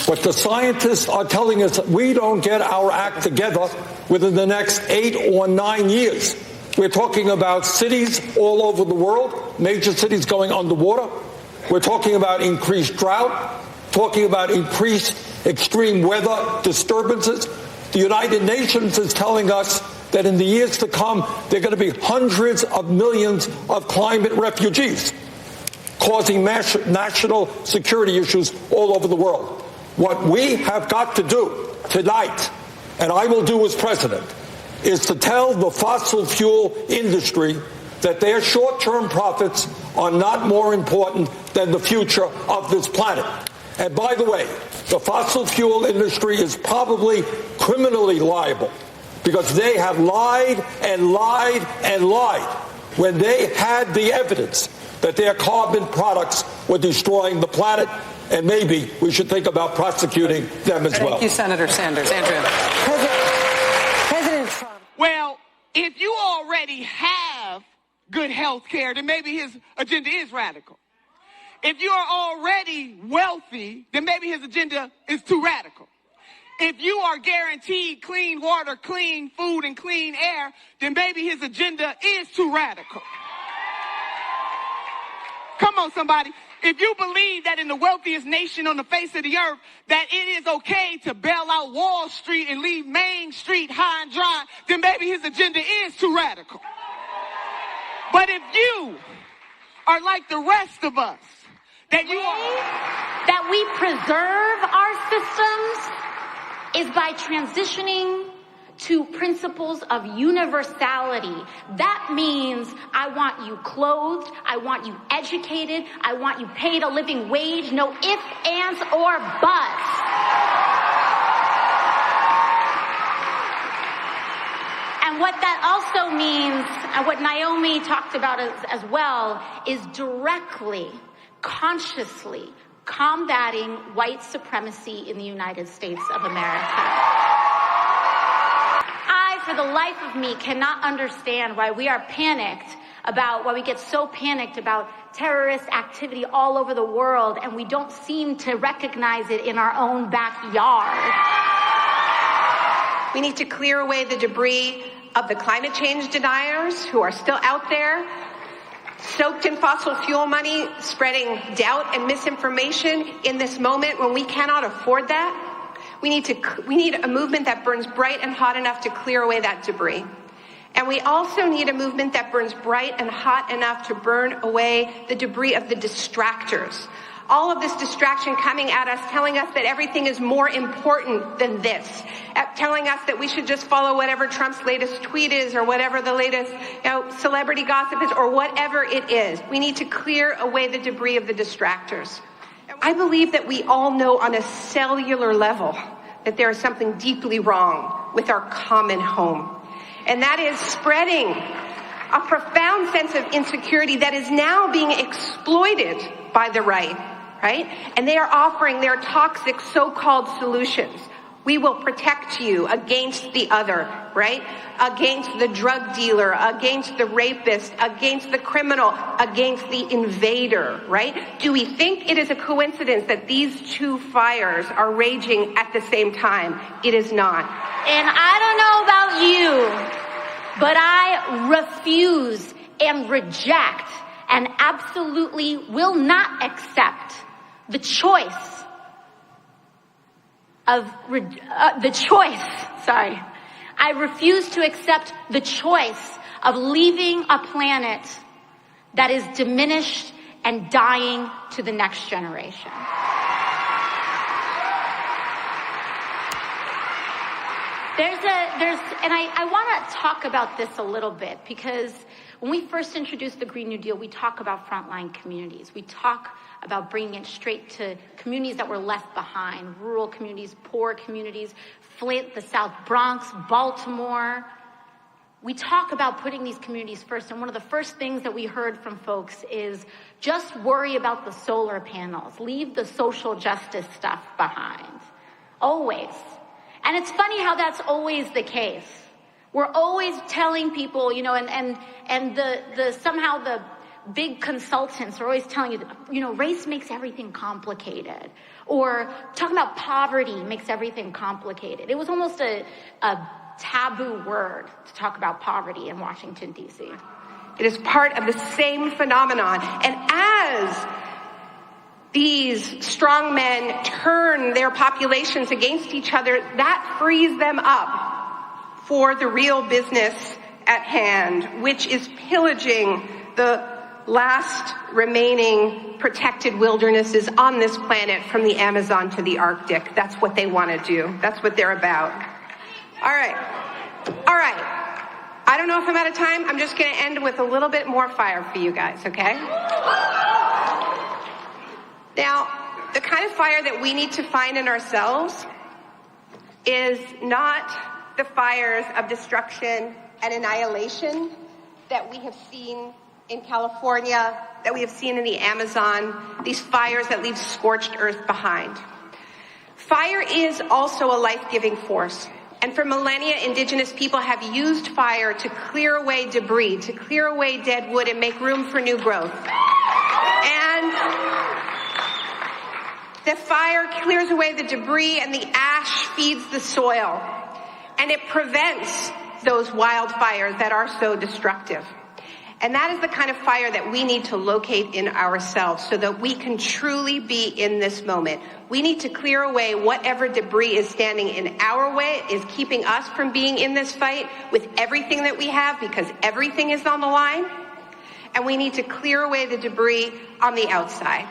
But the scientists are telling us that we don't get our act together within the next 8 or 9 years. We're talking about cities all over the world, major cities going underwater. We're talking about increased drought, talking about increased extreme weather disturbances. The United Nations is telling us that in the years to come, there are going to be hundreds of millions of climate refugees, causing national security issues all over the world. What we have got to do tonight, and I will do as president, is to tell the fossil fuel industry that their short-term profits are not more important than the future of this planet. And by the way, the fossil fuel industry is probably criminally liable because they have lied and lied and lied when they had the evidence that their carbon products were destroying the planet. And maybe we should think about prosecuting them as well. Thank you, Senator Sanders. Andrea. President Trump. Well, if you already have good health care, then maybe his agenda is radical. If you are already wealthy, then maybe his agenda is too radical. If you are guaranteed clean water, clean food, and clean air, then maybe his agenda is too radical. Come on, somebody. If you believe that in the wealthiest nation on the face of the earth, that it is okay to bail out Wall Street and leave Main Street high and dry, then maybe his agenda is too radical. But if you are like the rest of us, that you are... that we preserve our systems is by transitioning to principles of universality. That means I want you clothed, I want you educated, I want you paid a living wage, no ifs, ands, or buts. And what that also means, and what Naomi talked about as well, is directly, consciously combating white supremacy in the United States of America. For the life of me, cannot understand why we are panicked about, why we get so panicked about terrorist activity all over the world, and we don't seem to recognize it in our own backyard. We need to clear away the debris of the climate change deniers who are still out there, soaked in fossil fuel money, spreading doubt and misinformation in this moment when we cannot afford that. We need a movement that burns bright and hot enough to clear away that debris. And we also need a movement that burns bright and hot enough to burn away the debris of the distractors. All of this distraction coming at us, telling us that everything is more important than this, telling us that we should just follow whatever Trump's latest tweet is or whatever the latest celebrity gossip is or whatever it is. We need to clear away the debris of the distractors. I believe that we all know on a cellular level that there is something deeply wrong with our common home. And that is spreading a profound sense of insecurity that is now being exploited by the right? And they are offering their toxic so-called solutions. We will protect you against the other, right? Against the drug dealer, against the rapist, against the criminal, against the invader, right? Do we think it is a coincidence that these two fires are raging at the same time? It is not. And I don't know about you, but I refuse and reject and absolutely will not accept the choice of I refuse to accept the choice of leaving a planet that is diminished and dying to the next generation. And I want to talk about this a little bit because when we first introduced the Green New Deal, we talk about frontline communities. We talk about bringing it straight to communities that were left behind, rural communities, poor communities, Flint, the South Bronx, Baltimore. We talk about putting these communities first, and one of the first things that we heard from folks is just worry about the solar panels. Leave the social justice stuff behind. Always. And it's funny how that's always the case. We're always telling people, and somehow the big consultants are always telling you that, you know, race makes everything complicated, or talking about poverty makes everything complicated. It was almost a taboo word to talk about poverty in Washington, D.C. It is part of the same phenomenon. And as these strong men turn their populations against each other, that frees them up for the real business at hand, which is pillaging the last remaining protected wildernesses on this planet from the Amazon to the Arctic. That's what they want to do. That's what they're about. All right. I don't know if I'm out of time. I'm just going to end with a little bit more fire for you guys, okay? Now, the kind of fire that we need to find in ourselves is not the fires of destruction and annihilation that we have seen in California, that we have seen in the Amazon, these fires that leave scorched earth behind. Fire is also a life-giving force. And for millennia, indigenous people have used fire to clear away debris, to clear away dead wood and make room for new growth. And the fire clears away the debris, and the ash feeds the soil. And it prevents those wildfires that are so destructive. And that is the kind of fire that we need to locate in ourselves so that we can truly be in this moment. We need to clear away whatever debris is standing in our way, is keeping us from being in this fight with everything that we have, because everything is on the line. And we need to clear away the debris on the outside.